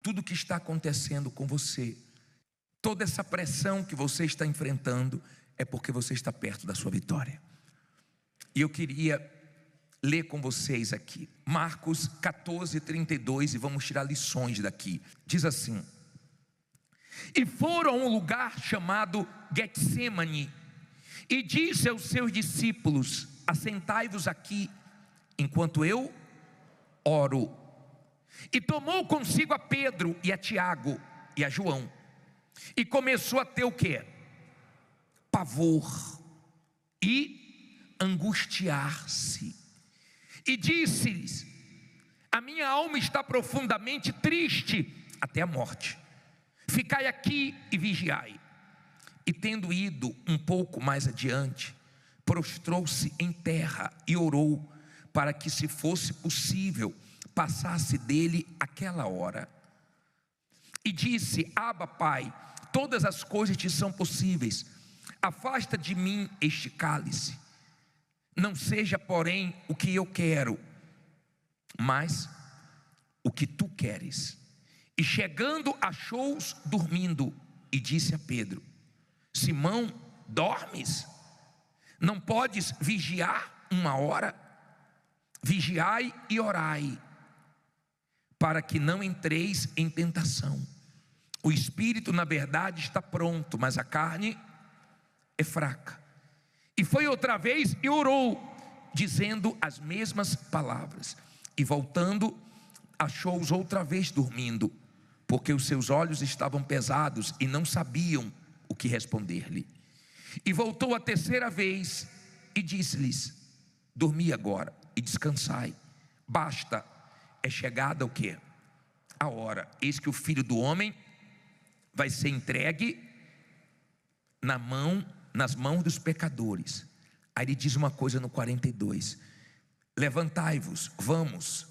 tudo que está acontecendo com você, toda essa pressão que você está enfrentando, é porque você está perto da sua vitória. E eu queria ler com vocês aqui Marcos 14:32, e vamos tirar lições daqui. Diz assim: e foram a um lugar chamado Getsêmani, e disse aos seus discípulos: assentai-vos aqui, enquanto eu oro. E tomou consigo a Pedro e a Tiago e a João, e começou a ter o quê? Pavor e angustiar-se. E disse-lhes: a minha alma está profundamente triste até a morte. Ficai aqui e vigiai. E tendo ido um pouco mais adiante, prostrou-se em terra e orou, para que, se fosse possível, passasse dele aquela hora. E disse: Abba, Pai, todas as coisas te são possíveis. Afasta de mim este cálice. Não seja, porém, o que eu quero, mas o que tu queres. E chegando, achou-os dormindo, e disse a Pedro: Simão, dormes? Não podes vigiar uma hora? Vigiai e orai, para que não entreis em tentação. O espírito, na verdade, está pronto, mas a carne é fraca. E foi outra vez e orou, dizendo as mesmas palavras. E voltando, achou-os outra vez dormindo, porque os seus olhos estavam pesados e não sabiam o que responder-lhe. E voltou a terceira vez e disse-lhes: dormi agora e descansai, basta, é chegada o quê? A hora. Eis que o Filho do Homem vai ser entregue nas mãos dos pecadores. Aí ele diz uma coisa no 42: levantai-vos, vamos,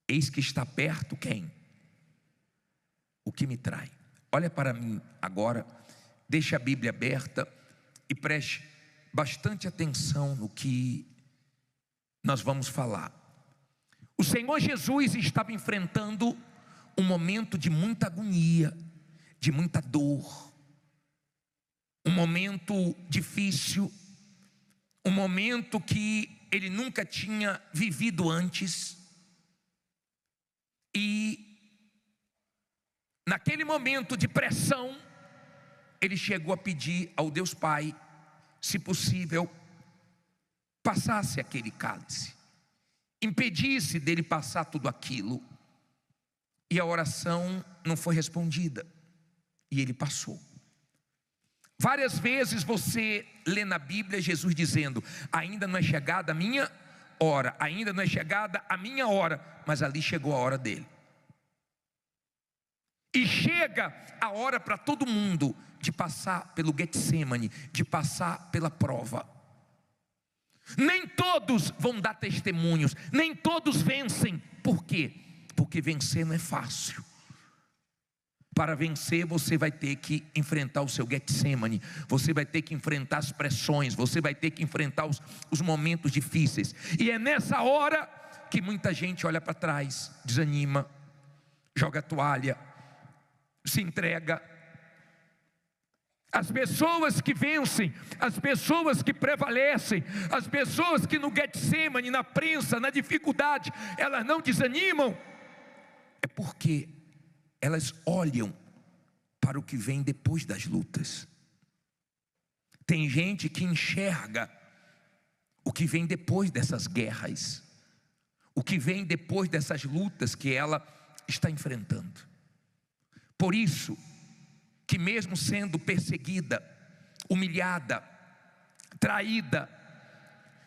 eis que está perto quem? O que me trai. Olha para mim agora, deixe a Bíblia aberta e preste bastante atenção no que nós vamos falar. O Senhor Jesus estava enfrentando um momento de muita agonia, de muita dor, um momento difícil, um momento que ele nunca tinha vivido antes. E naquele momento de pressão, ele chegou a pedir ao Deus Pai, se possível, passasse aquele cálice, impedisse dele passar tudo aquilo. E a oração não foi respondida, e ele passou. Várias vezes você lê na Bíblia Jesus dizendo: ainda não é chegada a minha hora, ainda não é chegada a minha hora. Mas ali chegou a hora dele. E chega a hora para todo mundo de passar pelo Getsêmani, de passar pela prova. Nem todos vão dar testemunhos, nem todos vencem. Por quê? Porque vencer não é fácil. Para vencer, você vai ter que enfrentar o seu Getsêmani, você vai ter que enfrentar as pressões, você vai ter que enfrentar os momentos difíceis. E é nessa hora que muita gente olha para trás, desanima, joga a toalha, se entrega. As pessoas que vencem, as pessoas que prevalecem, as pessoas que no Getsêmani, na prensa, na dificuldade, elas não desanimam, é porque elas olham para o que vem depois das lutas. Tem gente que enxerga o que vem depois dessas guerras, o que vem depois dessas lutas que ela está enfrentando. Por isso que, mesmo sendo perseguida, humilhada, traída,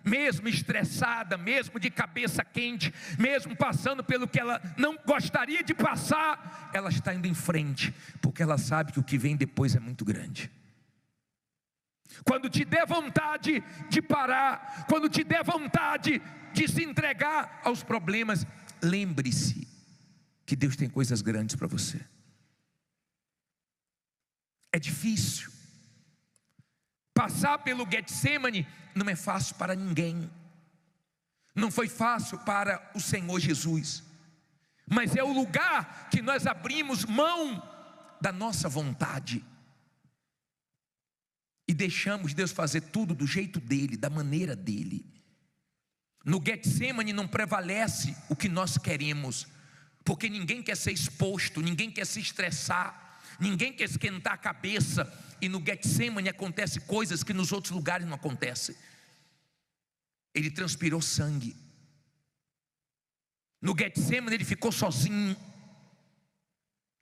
mesmo estressada, mesmo de cabeça quente, mesmo passando pelo que ela não gostaria de passar, ela está indo em frente, porque ela sabe que o que vem depois é muito grande. Quando te der vontade de parar, quando te der vontade de se entregar aos problemas, lembre-se que Deus tem coisas grandes para você. É difícil. Passar pelo Getsêmani não é fácil para ninguém. Não foi fácil para o Senhor Jesus. mas é o lugar que nós abrimos mão da nossa vontade e deixamos Deus fazer tudo do jeito dele, da maneira dele. No Getsemane não prevalece o que nós queremos, porque ninguém quer ser exposto, ninguém quer se estressar, ninguém quer esquentar a cabeça. E no Getsemane acontecem coisas que nos outros lugares não acontecem. Ele transpirou sangue. No Getsemane ele ficou sozinho.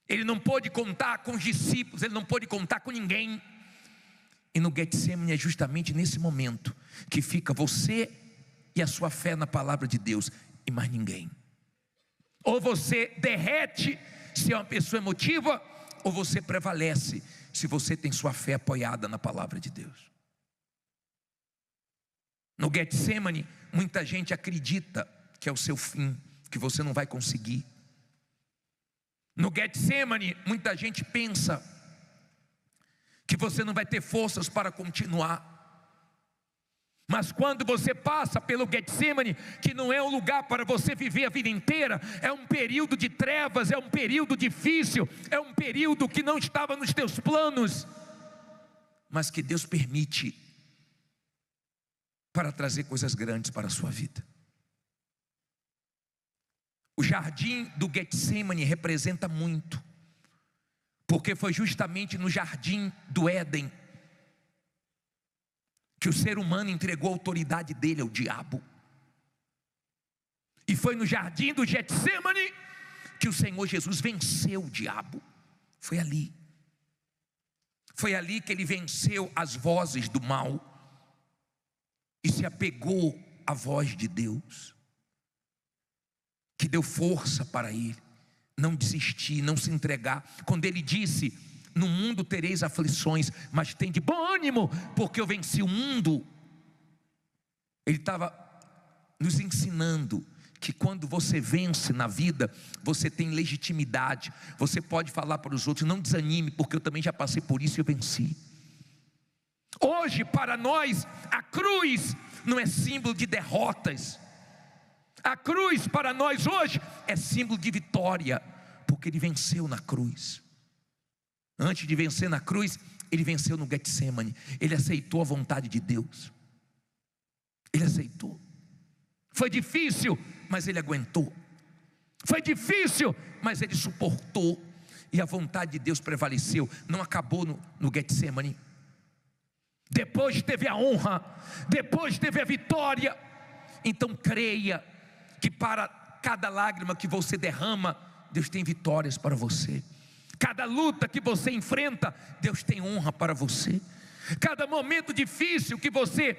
Ele não pôde contar com os discípulos, ele não pôde contar com ninguém. E no Getsemane é justamente nesse momento que fica você e a sua fé na palavra de Deus e mais ninguém. Ou você derrete se é uma pessoa emotiva, ou você prevalece se você tem sua fé apoiada na palavra de Deus. No Getsemane, muita gente acredita que é o seu fim, que você não vai conseguir. No Getsemane, muita gente pensa que você não vai ter forças para continuar. Mas quando você passa pelo Getsemane, que não é um lugar para você viver a vida inteira, é um período de trevas, é um período difícil, é um período que não estava nos teus planos, mas que Deus permite para trazer coisas grandes para a sua vida. O jardim do Getsemane representa muito, porque foi justamente no jardim do Éden que o ser humano entregou a autoridade dele ao diabo. E foi no jardim do Getsemane que o Senhor Jesus venceu o diabo. Foi ali. Foi ali que ele venceu as vozes do mal e se apegou à voz de Deus, que deu força para ele não desistir, não se entregar. Quando ele disse: no mundo tereis aflições, mas tem de bom ânimo, porque eu venci o mundo. Ele estava nos ensinando que quando você vence na vida, você tem legitimidade, você pode falar para os outros: não desanime, porque eu também já passei por isso e eu venci. Hoje para nós a cruz não é símbolo de derrotas, a cruz para nós hoje é símbolo de vitória, porque ele venceu na cruz. Antes de vencer na cruz, ele venceu no Getsemane. Ele aceitou a vontade de Deus. Ele aceitou. Foi difícil, mas ele aguentou. Foi difícil, mas ele suportou. E a vontade de Deus prevaleceu. Não acabou no Getsemane. Depois teve a honra, depois teve a vitória. Então creia que para cada lágrima que você derrama, Deus tem vitórias para você. Cada luta que você enfrenta, Deus tem honra para você. Cada momento difícil que você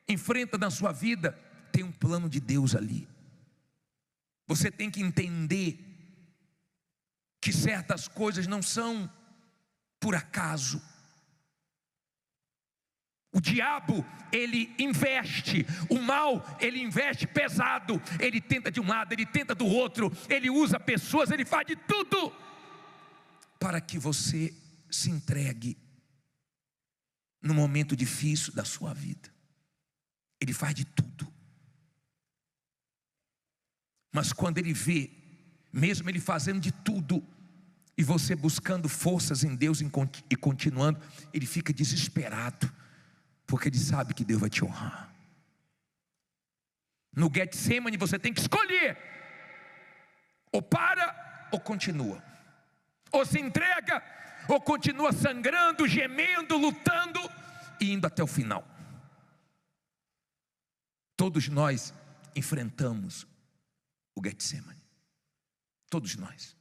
enfrenta na sua vida, tem um plano de Deus ali. Você tem que entender que certas coisas não são por acaso. O diabo, ele investe, o mal, ele investe pesado. Ele tenta de um lado, ele tenta do outro, ele usa pessoas, ele faz de tudo para que você se entregue no momento difícil da sua vida. Ele faz de tudo. Mas quando ele vê, mesmo ele fazendo de tudo, e você buscando forças em Deus e continuando, ele fica desesperado, porque ele sabe que Deus vai te honrar. No Getsemane você tem que escolher: ou para ou continua, ou se entrega ou continua sangrando, gemendo, lutando e indo até o final. Todos nós enfrentamos o Getsemane. Todos nós.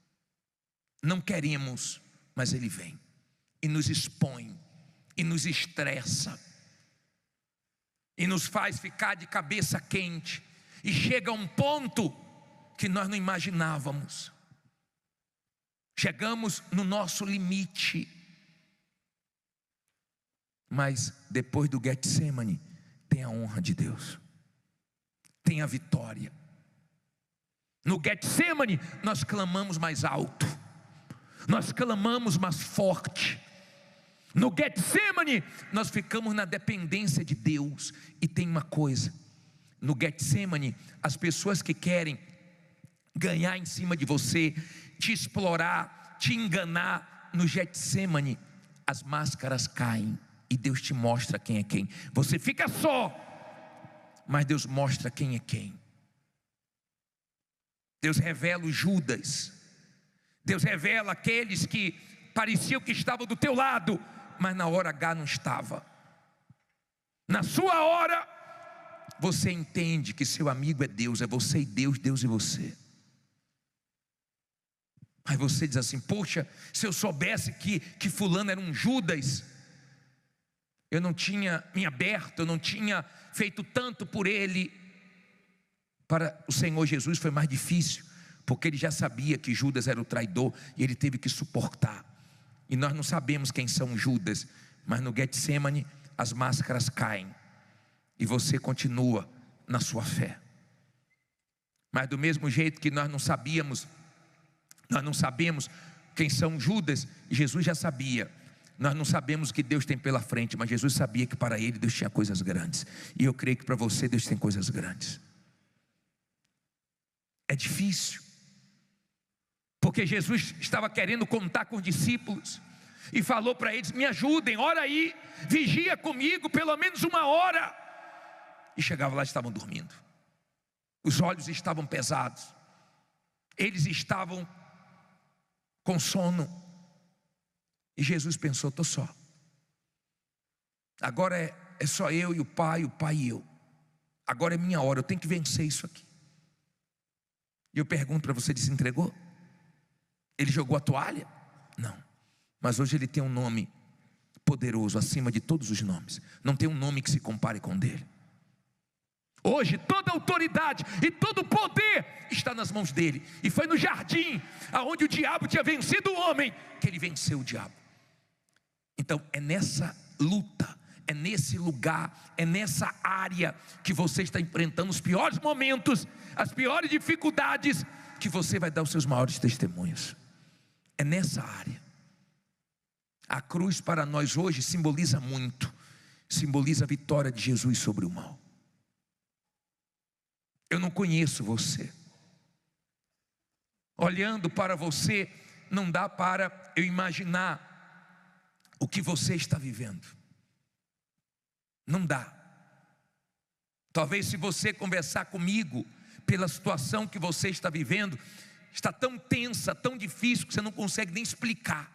Não queremos, mas ele vem e nos expõe e nos estressa e nos faz ficar de cabeça quente, e chega a um ponto que nós não imaginávamos. Chegamos no nosso limite. Mas depois do Getsemane tem a honra de Deus, tem a vitória. No Getsemane nós clamamos mais alto, nós clamamos mais forte. No Getsemane nós ficamos na dependência de Deus. E tem uma coisa: no Getsemane, as pessoas que querem ganhar em cima de você, te explorar, te enganar. No Getsemane, as máscaras caem e Deus te mostra quem é quem. Você fica só, mas Deus mostra quem é quem. Deus revela o Judas. Deus revela aqueles que pareciam que estavam do teu lado, mas na hora H não estava. Na sua hora, você entende que seu amigo é Deus, é você e Deus, Deus e você. Aí você diz assim: poxa, se eu soubesse que fulano era um Judas, eu não tinha me aberto, eu não tinha feito tanto por ele. Para o Senhor Jesus foi mais difícil, porque ele já sabia que Judas era o traidor e ele teve que suportar. E nós não sabemos quem são Judas, mas no Getsemane as máscaras caem e você continua na sua fé. Mas do mesmo jeito que nós não sabemos quem são Judas, Jesus já sabia. Nós não sabemos o que Deus tem pela frente, mas Jesus sabia que para ele Deus tinha coisas grandes. E eu creio que para você Deus tem coisas grandes. É difícil, porque Jesus estava querendo contar com os discípulos e falou para eles: me ajudem, ora aí, vigia comigo pelo menos 1 hora. E chegava lá, estavam dormindo, os olhos estavam pesados, eles estavam com sono. E Jesus pensou: estou só, agora é só eu e o Pai e eu. Agora é minha hora, eu tenho que vencer isso aqui. E eu pergunto para você: desentregou? Ele jogou a toalha? Não. Mas hoje ele tem um nome poderoso acima de todos os nomes. Não tem um nome que se compare com o dele. Hoje toda a autoridade e todo o poder está nas mãos dele. E foi no jardim, aonde o diabo tinha vencido o homem, que ele venceu o diabo. Então é nessa luta, é nesse lugar, é nessa área que você está enfrentando os piores momentos, as piores dificuldades, que você vai dar os seus maiores testemunhos. É nessa área. A cruz para nós hoje simboliza muito, simboliza a vitória de Jesus sobre o mal. Eu não conheço você. Olhando para você, não dá para eu imaginar o que você está vivendo. Não dá. Talvez se você conversar comigo, pela situação que você está vivendo, está tão tensa, tão difícil, que você não consegue nem explicar.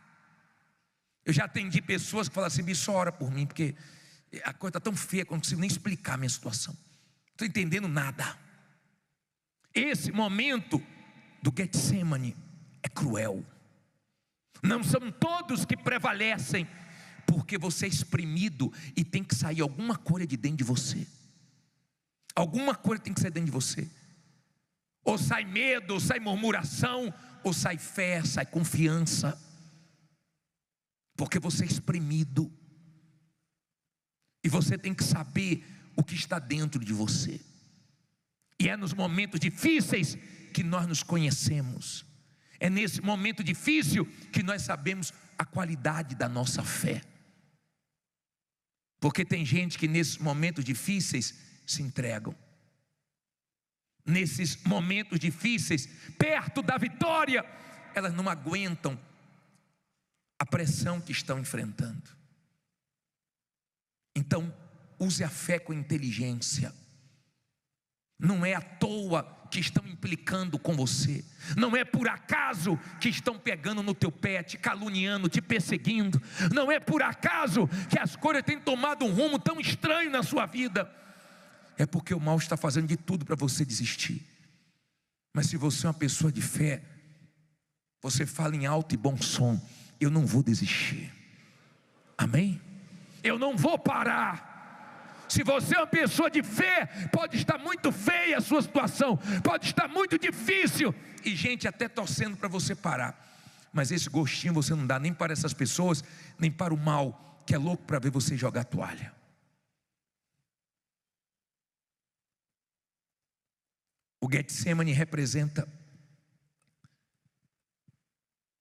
Eu já atendi pessoas que falam assim: me só ora por mim, porque a coisa está tão feia que eu não consigo nem explicar a minha situação. Não estou entendendo nada. Esse momento do Getsemane é cruel. Não são todos que prevalecem, porque você é exprimido e tem que sair alguma coisa de dentro de você. Alguma coisa tem que sair dentro de você. Ou sai medo, ou sai murmuração, ou sai fé, sai confiança. Porque você é exprimido. E você tem que saber o que está dentro de você. E é nos momentos difíceis que nós nos conhecemos. É nesse momento difícil que nós sabemos a qualidade da nossa fé. Porque tem gente que nesses momentos difíceis se entregam. Nesses momentos difíceis, perto da vitória, elas não aguentam a pressão que estão enfrentando. Então, use a fé com inteligência. Não é à toa que estão implicando com você. Não é por acaso que estão pegando no teu pé, te caluniando, te perseguindo. Não é por acaso que as coisas têm tomado um rumo tão estranho na sua vida. É porque o mal está fazendo de tudo para você desistir. Mas se você é uma pessoa de fé, você fala em alto e bom som: eu não vou desistir. Amém? Eu não vou parar. Se você é uma pessoa de fé, pode estar muito feia a sua situação, pode estar muito difícil, e gente até torcendo para você parar, mas esse gostinho você não dá nem para essas pessoas, nem para o mal, que é louco para ver você jogar a toalha. O Getsemane representa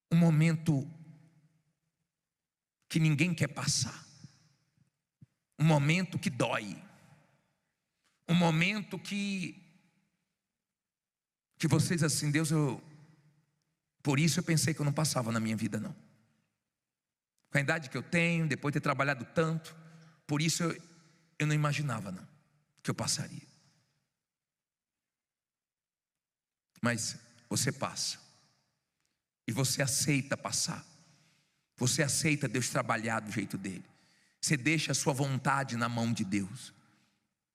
um momento que ninguém quer passar. Um momento que dói. Um momento que Que vocês assim, Deus, por isso eu pensei que eu não passava na minha vida não. Com a idade que eu tenho, depois de ter trabalhado tanto, por isso eu não imaginava não, que eu passaria. Mas você passa. E você aceita passar. Você aceita Deus trabalhar do jeito dele. Você deixa a sua vontade na mão de Deus.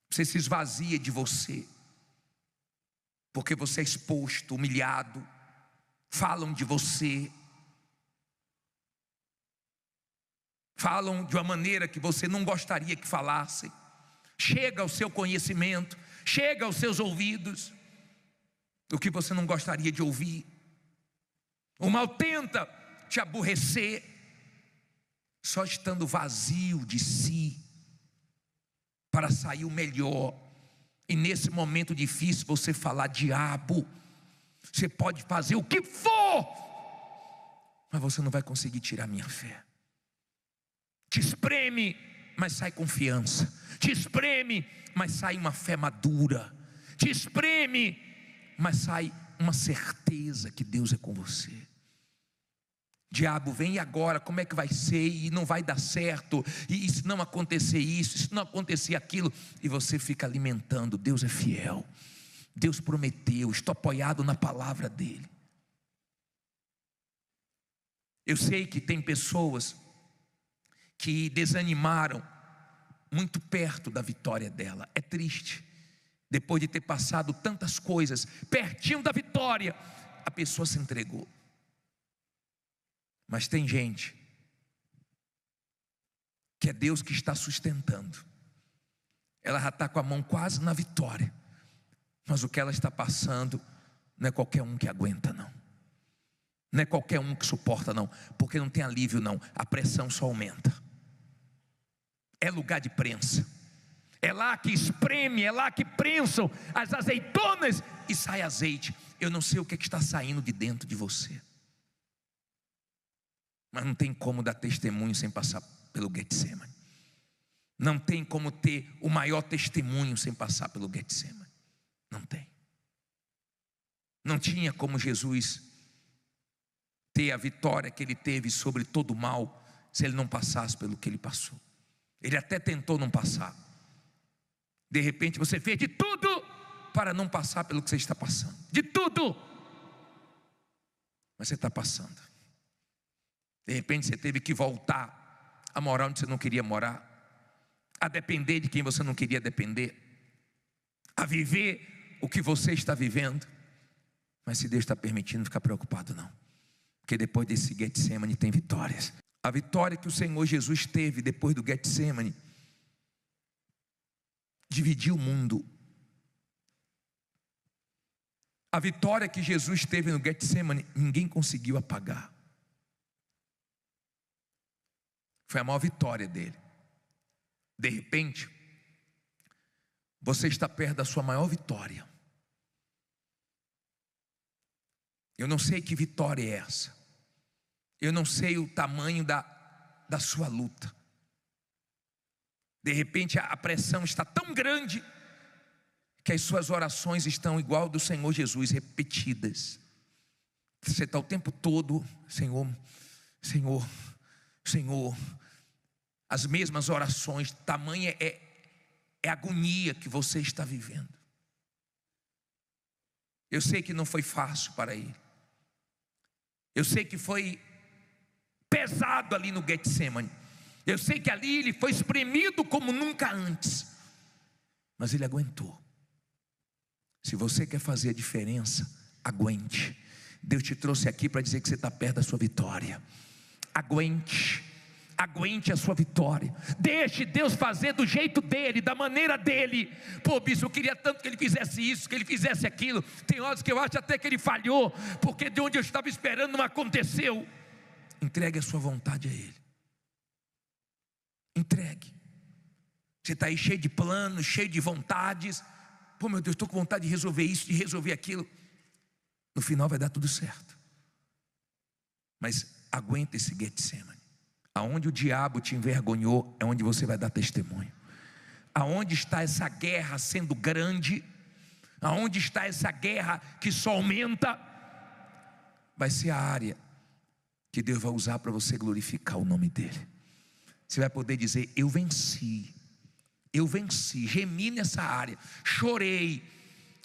Você se esvazia de você. Porque você é exposto, humilhado. Falam de você. Falam de uma maneira que você não gostaria que falassem. Chega ao seu conhecimento. Chega aos seus ouvidos. O que você não gostaria de ouvir. O mal tenta te aborrecer, só estando vazio de si, para sair o melhor. E nesse momento difícil você falar: diabo, você pode fazer o que for, mas você não vai conseguir tirar minha fé. Te espreme, mas sai confiança. Te espreme, mas sai uma fé madura. Te espreme, mas sai uma certeza que Deus é com você. Diabo, vem agora, como é que vai ser? E não vai dar certo, e se não acontecer isso, se não acontecer aquilo, e você fica alimentando. Deus é fiel, Deus prometeu, estou apoiado na palavra dele. Eu sei que tem pessoas que desanimaram muito perto da vitória dela. É triste. Depois de ter passado tantas coisas, pertinho da vitória, a pessoa se entregou. Mas tem gente que é Deus que está sustentando. Ela já está com a mão quase na vitória, mas o que ela está passando não é qualquer um que aguenta não. Não é qualquer um que suporta não, porque não tem alívio não, a pressão só aumenta. É lugar de prensa. É lá que espreme, é lá que prensam as azeitonas e sai azeite. Eu não sei o que está saindo de dentro de você, mas não tem como dar testemunho sem passar pelo Getsemane. Não tem como ter o maior testemunho sem passar pelo Getsemane. Não tem. Não tinha como Jesus ter a vitória que ele teve sobre todo o mal se ele não passasse pelo que ele passou. Ele até tentou não passar. De repente você fez de tudo para não passar pelo que você está passando. De tudo. Mas você está passando. De repente você teve que voltar a morar onde você não queria morar, a depender de quem você não queria depender, a viver o que você está vivendo. Mas se Deus está permitindo, não fica preocupado não, porque depois desse Getsemane tem vitórias. A vitória que o Senhor Jesus teve depois do Getsemane dividiu o mundo. A vitória que Jesus teve no Getsemane, ninguém conseguiu apagar. Foi a maior vitória dele. De repente, você está perto da sua maior vitória. Eu não sei que vitória é essa. Eu não sei o tamanho da sua luta. De repente a pressão está tão grande que as suas orações estão igual do Senhor Jesus, repetidas. Você está o tempo todo: Senhor, Senhor, Senhor. As mesmas orações, tamanha é a agonia que você está vivendo. Eu sei que não foi fácil para ele. Eu sei que foi pesado ali no Getsemane. Eu sei que ali ele foi espremido como nunca antes. Mas ele aguentou. Se você quer fazer a diferença, aguente. Deus te trouxe aqui para dizer que você está perto da sua vitória. Aguente. Aguente a sua vitória. Deixe Deus fazer do jeito dele, da maneira dele. Pô, bispo, eu queria tanto que ele fizesse isso, que ele fizesse aquilo. Tem horas que eu acho até que ele falhou, porque de onde eu estava esperando não aconteceu. Entregue a sua vontade a ele. Entregue. Você está aí cheio de planos, cheio de vontades. Pô, meu Deus, estou com vontade de resolver isso, de resolver aquilo. No final vai dar tudo certo. Mas aguenta esse Getsemane. Aonde o diabo te envergonhou é onde você vai dar testemunho. Aonde está essa guerra sendo grande, Aonde está essa guerra que só aumenta, vai ser a área que Deus vai usar para você glorificar o nome dEle. Você vai poder dizer: eu venci, gemi nessa área, chorei,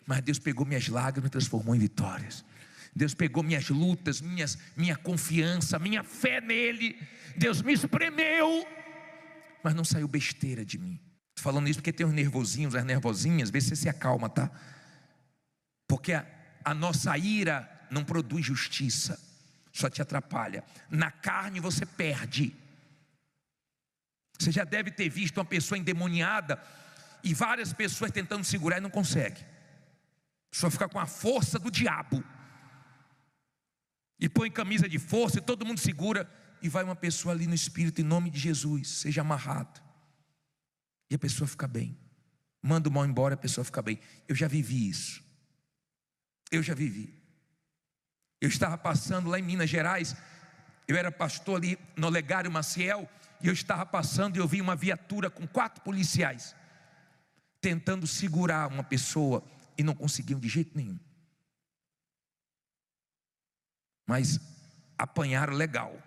mas Deus pegou minhas lágrimas e transformou em vitórias. Deus pegou minhas lutas, minha confiança, minha fé nele. Deus me espremeu, mas não saiu besteira de mim. Estou falando isso porque tem uns nervosinhos, as nervosinhas. Vê se você se acalma, tá? Porque a nossa ira não produz justiça, só te atrapalha. Na carne você perde. Você já deve ter visto uma pessoa endemoniada e várias pessoas tentando segurar e não consegue. Só fica com a força do diabo. E põe camisa de força e todo mundo segura. E vai uma pessoa ali no Espírito, em nome de Jesus, seja amarrado. E a pessoa fica bem. Manda o mal embora, a pessoa fica bem. Eu já vivi isso. Eu já vivi. Eu estava passando lá em Minas Gerais. Eu era pastor ali no Olegário Maciel. E eu estava passando e eu vi uma viatura com 4 policiais tentando segurar uma pessoa e não conseguiam de jeito nenhum. Mas apanharam legal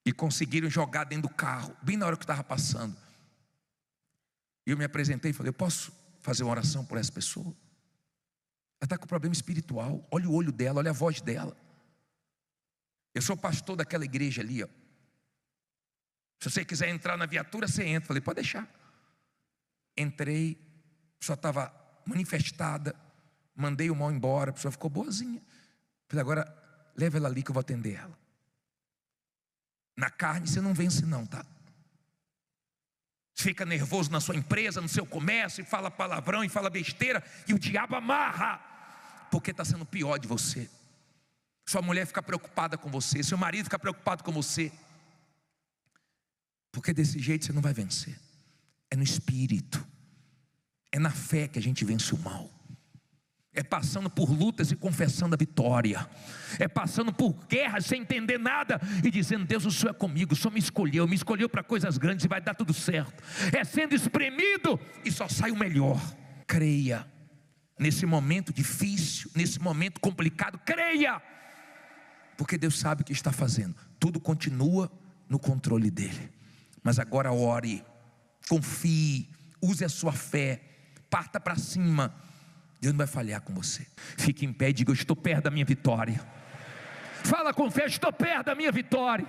e conseguiram jogar dentro do carro, bem na hora que eu estava passando. E eu me apresentei e falei: eu posso fazer uma oração por essa pessoa? Ela está com problema espiritual. Olha o olho dela, olha a voz dela. Eu sou pastor daquela igreja ali, ó. Se você quiser entrar na viatura, você entra. Falei: pode deixar. Entrei, a pessoa estava manifestada, mandei o mal embora, a pessoa ficou boazinha. Falei: agora leva ela ali que eu vou atender ela. Na carne você não vence não, tá? Você fica nervoso na sua empresa, no seu comércio, e fala palavrão e fala besteira, e o diabo amarra, porque está sendo pior de você. Sua mulher fica preocupada com você, seu marido fica preocupado com você, porque desse jeito você não vai vencer. É no espírito, é na fé que a gente vence o mal. É passando por lutas e confessando a vitória. É passando por guerras sem entender nada e dizendo: Deus, o Senhor é comigo, o Senhor me escolheu para coisas grandes e vai dar tudo certo. É sendo espremido e só sai o melhor. Creia. Nesse momento difícil, nesse momento complicado, creia. Porque Deus sabe o que está fazendo. Tudo continua no controle dEle. Mas agora ore, confie, use a sua fé, parta para cima. Deus não vai falhar com você. Fique em pé e diga: eu estou perto da minha vitória. Fala com fé: eu estou perto da minha vitória.